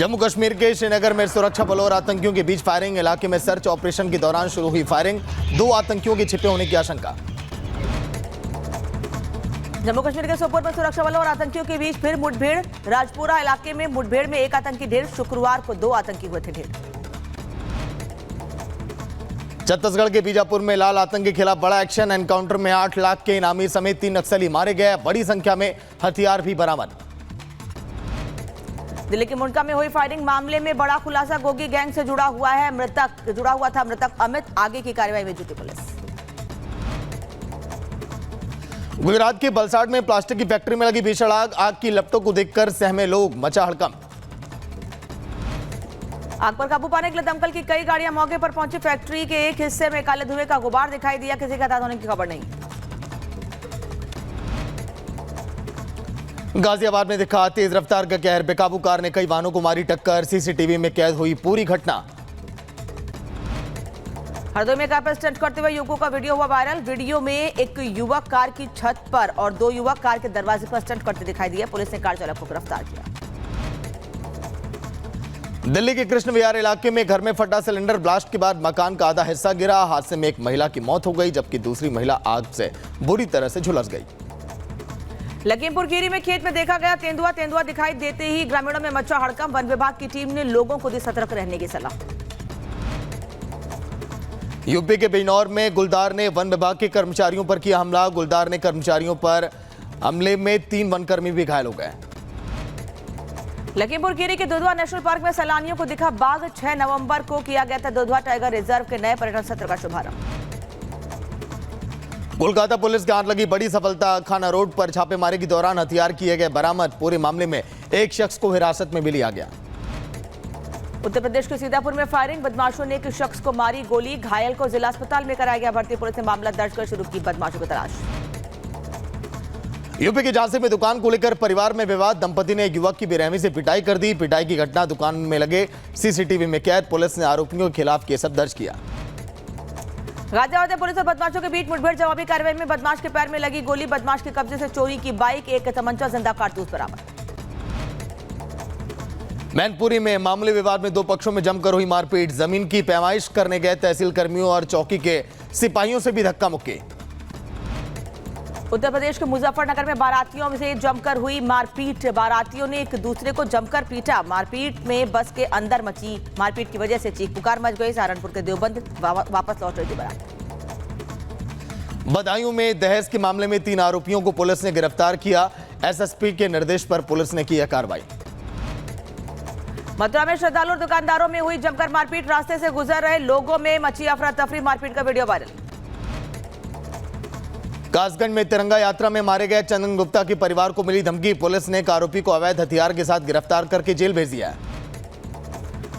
जम्मू कश्मीर के श्रीनगर में सुरक्षा बलों और आतंकियों के बीच फायरिंग। इलाके में सर्च ऑपरेशन के दौरान शुरू हुई फायरिंग। 2 आतंकियों के छिपे होने की आशंका। जम्मू कश्मीर के सोपोर में सुरक्षा बलों और आतंकियों के बीच फिर मुठभेड़। राजपुरा इलाके में मुठभेड़ में 1 आतंकी ढेर। शुक्रवार को 2 आतंकी हुए थे ढेर। छत्तीसगढ़ के बीजापुर में लाल आतंक के खिलाफ बड़ा एक्शन। एनकाउंटर में 8 लाख के इनामी समेत 3 नक्सली मारे गए। बड़ी संख्या में हथियार भी बरामद। दिल्ली के मुंडका में हुई फायरिंग मामले में बड़ा खुलासा। गोगी गैंग से जुड़ा हुआ था मृतक अमित। आगे की कार्रवाई में जुटी पुलिस। गुजरात के बलसाड़ में प्लास्टिक की फैक्ट्री में लगी भीषण आग। आग की लपटों को देखकर सहमे लोग, मचा हड़कंप। आग पर काबू पाने के लिए दमकल की कई गाड़ियां मौके पर पहुंची। फैक्ट्री के एक हिस्से में काले धुएं का गुबार दिखाई दिया। किसी का हताहत होने की खबर नहीं। गाजियाबाद में दिखा तेज रफ्तार का कहर। बेकाबू कार ने कई वाहनों को मारी टक्कर। सीसीटीवी में कैद हुई पूरी घटना। हरदोई में कार पर स्टंट करते हुए युवकों का वीडियो हुआ वायरल। वीडियो में एक युवक कार की छत पर और 2 युवक कार के दरवाजे पर स्टंट करते दिखाई दिए। पुलिस ने कार चालक को गिरफ्तार किया। दिल्ली के कृष्ण विहार इलाके में घर में फटा सिलेंडर ब्लास्ट के बाद मकान का आधा हिस्सा गिरा। हादसे में एक महिला की मौत हो गई, जबकि दूसरी महिला आग से बुरी तरह से झुलस गई। लखीमपुर खीरी में खेत में देखा गया तेंदुआ दिखाई देते ही ग्रामीणों में मचा हड़कंप। वन विभाग की टीम ने लोगों को दी सतर्क रहने की सलाह। यूपी के बिजनौर में गुलदार ने वन विभाग के कर्मचारियों पर किया हमला। गुलदार ने कर्मचारियों पर हमले में 3 वनकर्मी भी घायल हो गए। लखीमपुर खीरी के दुधवा नेशनल पार्क में सैलानियों को दिखा बाघ। 6 नवंबर को किया गया था दुधवा टाइगर रिजर्व के नए पर्यटन सत्र का शुभारंभ। कोलकाता पुलिस के हाथ लगी बड़ी सफलता। खाना रोड पर छापेमारी के दौरान हथियार किए गए बरामद। पूरे मामले में एक शख्स को हिरासत में भी लिया गया। उत्तर प्रदेश के सीतापुर में फायरिंग। बदमाशों ने एक शख्स को मारी गोली। घायल को जिला अस्पताल में कराया गया भर्ती। पुलिस ने मामला दर्ज कर शुरू की बदमाशों की तलाश। यूपी के झांसी में दुकान को लेकर परिवार में विवाद। दंपति ने एक युवक की बेरहमी से पिटाई कर दी। पिटाई की घटना दुकान में लगे सीसीटीवी में कैद। पुलिस ने आरोपियों के खिलाफ केस दर्ज किया। गाजियाबाद में पुलिस और बदमाशों के बीच मुठभेड़। जवाबी कार्रवाई में बदमाश के पैर में लगी गोली। बदमाश के कब्जे से चोरी की बाइक, एक तमंचा, जिंदा कारतूस बरामद। मैनपुरी में मामूली विवाद में 2 पक्षों में जमकर हुई मारपीट। जमीन की पैमाइश करने गए तहसील कर्मियों और चौकी के सिपाहियों से भी धक्का मुक्की। उत्तर प्रदेश के मुजफ्फरनगर में बारातियों से जमकर हुई मारपीट। बारातियों ने एक दूसरे को जमकर पीटा। मारपीट में बस के अंदर मची मारपीट की वजह से चीख पुकार मच गई। सहारनपुर के देवबंद वापस लौट रही थी बारात। बदायूं में दहेज के मामले में 3 आरोपियों को पुलिस ने गिरफ्तार किया। एसएसपी के निर्देश पर पुलिस ने की कार्रवाई। मथुरा में श्रद्धालु और दुकानदारों में हुई जमकर मारपीट। रास्ते से गुजर रहे लोगों में मची अफरा तफरी। मारपीट का वीडियो वायरल। कासगंज में तिरंगा यात्रा में मारे गए चंदन गुप्ता के परिवार को मिली धमकी। पुलिस ने एक आरोपी को अवैध हथियार के साथ गिरफ्तार करके जेल भेज दिया है।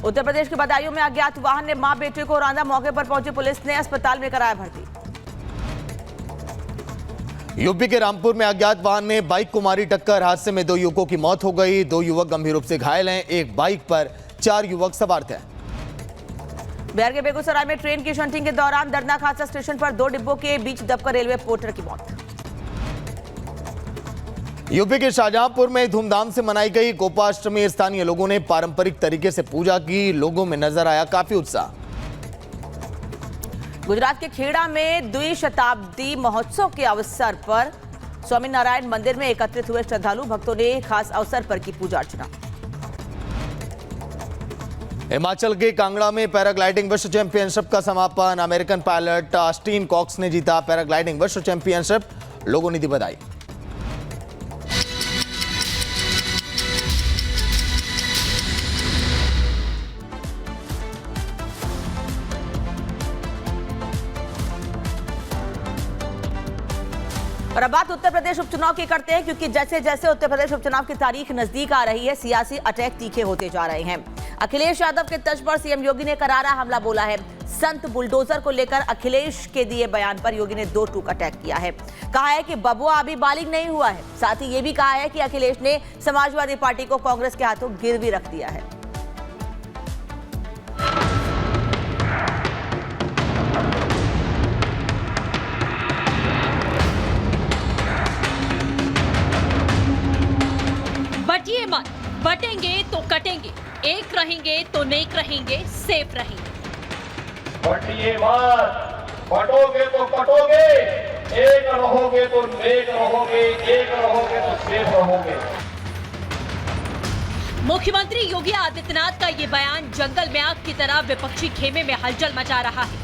उत्तर प्रदेश के बदायूं में अज्ञात वाहन ने मां बेटे को रौंदा। मौके पर पहुंची पुलिस ने अस्पताल में कराया भर्ती। यूपी के रामपुर में अज्ञात वाहन ने बाइक को मारी टक्कर। हादसे में 2 युवकों की मौत हो गई। 2 युवक गंभीर रूप से घायल हैं। एक बाइक पर 4 युवक सवार थे। बिहार के बेगूसराय में ट्रेन की शंटिंग के दौरान दर्दनाक हादसा। स्टेशन पर 2 डिब्बों के बीच दबकर रेलवे पोर्टर की मौत। यूपी के शाहजहांपुर में धूमधाम से मनाई गई गोपाष्टमी। स्थानीय लोगों ने पारंपरिक तरीके से पूजा की। लोगों में नजर आया काफी उत्साह। गुजरात के खेड़ा में द्विशताब्दी महोत्सव के अवसर पर स्वामीनारायण मंदिर में एकत्रित हुए श्रद्धालु। भक्तों ने खास अवसर पर की पूजा अर्चना। हिमाचल के कांगड़ा में पैराग्लाइडिंग विश्व चैंपियनशिप का समापन। अमेरिकन पायलट ऑस्टिन कॉक्स ने जीता पैराग्लाइडिंग विश्व चैंपियनशिप। लोगों ने दी बधाई। और अब बात उत्तर प्रदेश उपचुनाव की करते हैं, क्योंकि जैसे जैसे उत्तर प्रदेश उपचुनाव की तारीख नजदीक आ रही है, सियासी अटैक तीखे होते जा रहे हैं। अखिलेश यादव के तर्ज पर सीएम योगी ने करारा हमला बोला है। संत बुलडोजर को लेकर अखिलेश के दिए बयान पर योगी ने 2 टूक अटैक किया है। कहा है कि बबुआ अभी बालिग नहीं हुआ है। साथ ही ये भी कहा है कि अखिलेश ने समाजवादी पार्टी को कांग्रेस के हाथों गिरवी रख दिया है। बटिए मत, बटेंगे तो कटेंगे, एक रहेंगे तो नेक रहेंगे, सेफ रहेंगे। बटिए मत, बटोगे तो कटोगे, एक रहोगे तो नेक रहोगे, एक रहोगे तो सेफ रहोगे। मुख्यमंत्री योगी आदित्यनाथ का ये बयान जंगल में आग की तरह विपक्षी खेमे में हलचल मचा रहा है।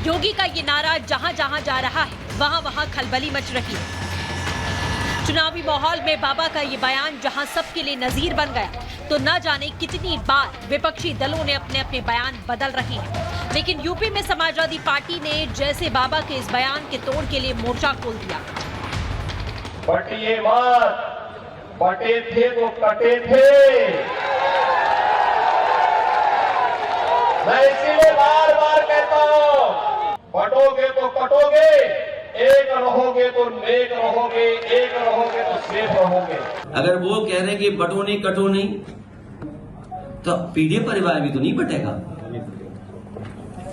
योगी का ये नारा जहां जहां जा रहा है, वहां वहां खलबली मच रही है। चुनावी माहौल में बाबा का ये बयान जहां सबके लिए नजीर बन गया, तो न जाने कितनी बार विपक्षी दलों ने अपने अपने बयान बदल रहे हैं। लेकिन यूपी में समाजवादी पार्टी ने जैसे बाबा के इस बयान के तोड़ के लिए मोर्चा खोल दिया। बटिए मत, बटे थे तो कटे थे। मैं इसीलिए बार बार कहता हूं, बटोगे तो कटोगे, एक रहोगे तो नेक रहोगे, एक रहोगे तो सेफ रहोगे। अगर वो कह रहे हैं कि बटो नहीं कटो नहीं, तो पीडीए परिवार भी तो नहीं बटेगा।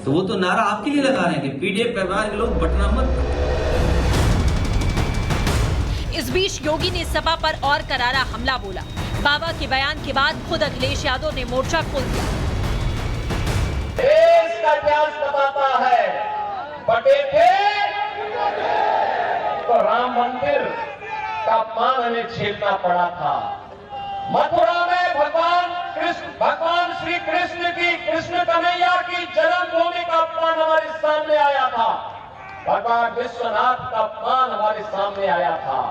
तो वो तो नारा आपके लिए लगा रहे हैं कि पीडीए परिवार के लोग बटना मत। इस बीच योगी ने सपा पर और करारा हमला बोला। बाबा के बयान के बाद खुद अखिलेश यादव ने मोर्चा खोल दिया। देश का इतिहास बताता है, बटे थे तो राम मंदिर का अपमान हमें झेलना पड़ा था। मथुरा में भगवान श्री कृष्ण की, कृष्ण कन्हैया की जन्मभूमि का अपमान हमारे सामने आया था। भगवान विश्वनाथ का अपमान हमारे सामने आया था।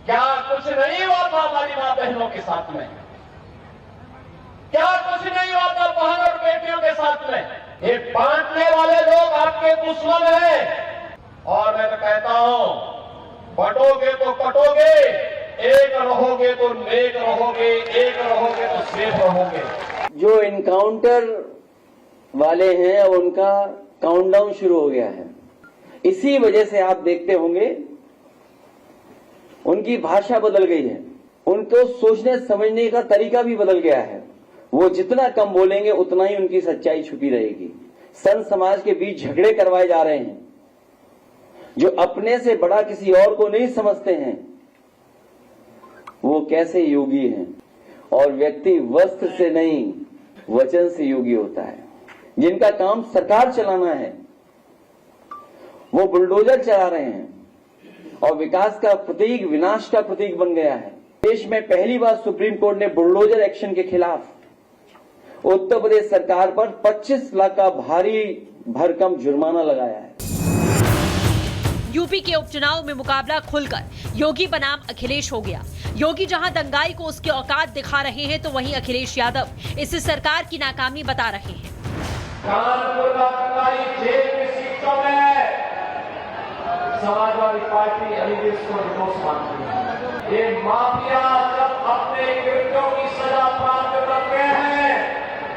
क्या कुछ नहीं हुआ था हमारी मां बहनों के साथ में? क्या कुछ नहीं हुआ था बहन और बेटियों के साथ में? ये बांटने वाले लोग आपके दुश्मन हैं। और मैं तो कहता हूं, बटोगे तो कटोगे, एक रहोगे तो नेक रहोगे, एक रहोगे तो सेफ रहोगे। जो इनकाउंटर वाले हैं उनका काउंटडाउन शुरू हो गया है। इसी वजह से आप देखते होंगे उनकी भाषा बदल गई है, उनको सोचने समझने का तरीका भी बदल गया है। वो जितना कम बोलेंगे उतना ही उनकी सच्चाई छुपी रहेगी। संत समाज के बीच झगड़े करवाए जा रहे हैं। जो अपने से बड़ा किसी और को नहीं समझते हैं, वो कैसे योगी हैं? और व्यक्ति वस्त्र से नहीं वचन से योगी होता है। जिनका काम सरकार चलाना है, वो बुलडोजर चला रहे हैं और विकास का प्रतीक विनाश का प्रतीक बन गया है। देश में पहली बार सुप्रीम कोर्ट ने बुलडोजर एक्शन के खिलाफ उत्तर प्रदेश सरकार पर 25 लाख का भारी भरकम जुर्माना लगाया है। यूपी के उपचुनाव में मुकाबला खुलकर योगी बनाम अखिलेश हो गया। योगी जहां दंगाई को उसके औकात दिखा रहे हैं, तो वहीं अखिलेश यादव इसे सरकार की नाकामी बता रहे हैं। कानपुर का दंगाई जेल की सीटों में समाजवादी पार्टी अलीगढ़ को निर्दोष मानती है। ये माफिया जब अपने कृत्यों की सजा प्राप्त करते हैं,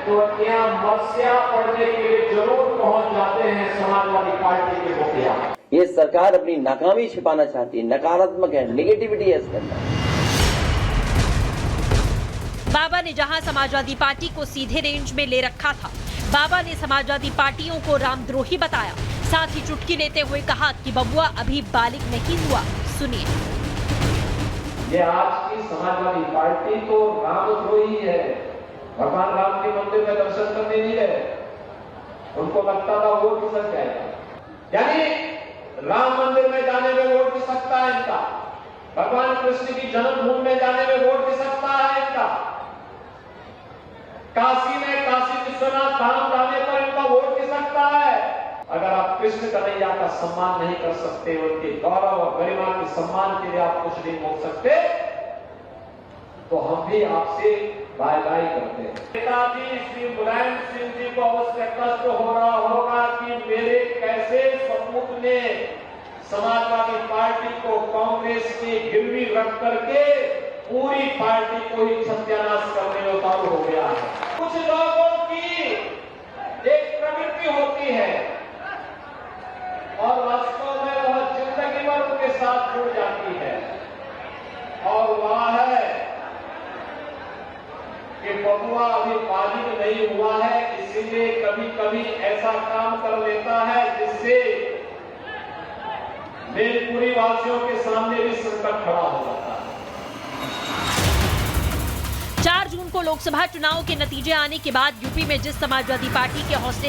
तो यहाँ मस्या पड़ने के लिए जरूर पहुंच जाते हैं समाजवादी पार्टी के मुखिया। ये सरकार अपनी नाकामी छिपाना चाहती है, नकारात्मक है, नेगेटिविटी है इसके अंदर। बाबा ने जहां समाजवादी पार्टी को सीधे रेंज में ले रखा था, बाबा ने समाजवादी पार्टियों को रामद्रोही बताया। साथ ही चुटकी लेते हुए कहा कि बबुआ अभी बालिग नहीं हुआ। सुनिए। ये आज की समाजवादी पार्टी तो रामद्रोही है। भगवान राम के मंदिर में दर्शन करने नहीं गए, उनको लगता था वोट खिसक जाएगा। यानी राम मंदिर में जाने में वोट खिसकता है इनका, भगवान कृष्ण की जन्मभूमि में जाने में वोट खिसकता है इनका, काशी में काशी विश्वनाथ धाम जाने पर इनका वोट खिसकता है। अगर आप कृष्ण कन्हैया का सम्मान नहीं कर सकते, उनके गौरव और गरिमा के सम्मान के लिए आप कुछ नहीं बोल सकते, तो हम भी आपसे बाय बाय करते हैं। नेताजी श्री मुलायम सिंह जी को अवश्य कष्ट हो रहा होगा कि मेरे कैसे सपूत ने समाजवादी पार्टी को कांग्रेस की गिरवी रख करके पूरी पार्टी को ही सत्यानाश करने में उतारू हो गया है। कुछ लोगों की एक प्रवृत्ति होती है और वास्तव में वह जिंदगी भर उनके साथ जुड़ जाती है, और वह है कि बबुआ अभी बालिग नहीं हुआ है, इसीलिए कभी कभी ऐसा काम कर लेता है जिससे मेलपुरी वासियों के सामने भी संकट खड़ा हो जाता है। जून को लोकसभा चुनाव के नतीजे आने के बाद यूपी में जिस समाजवादी पार्टी के हौसले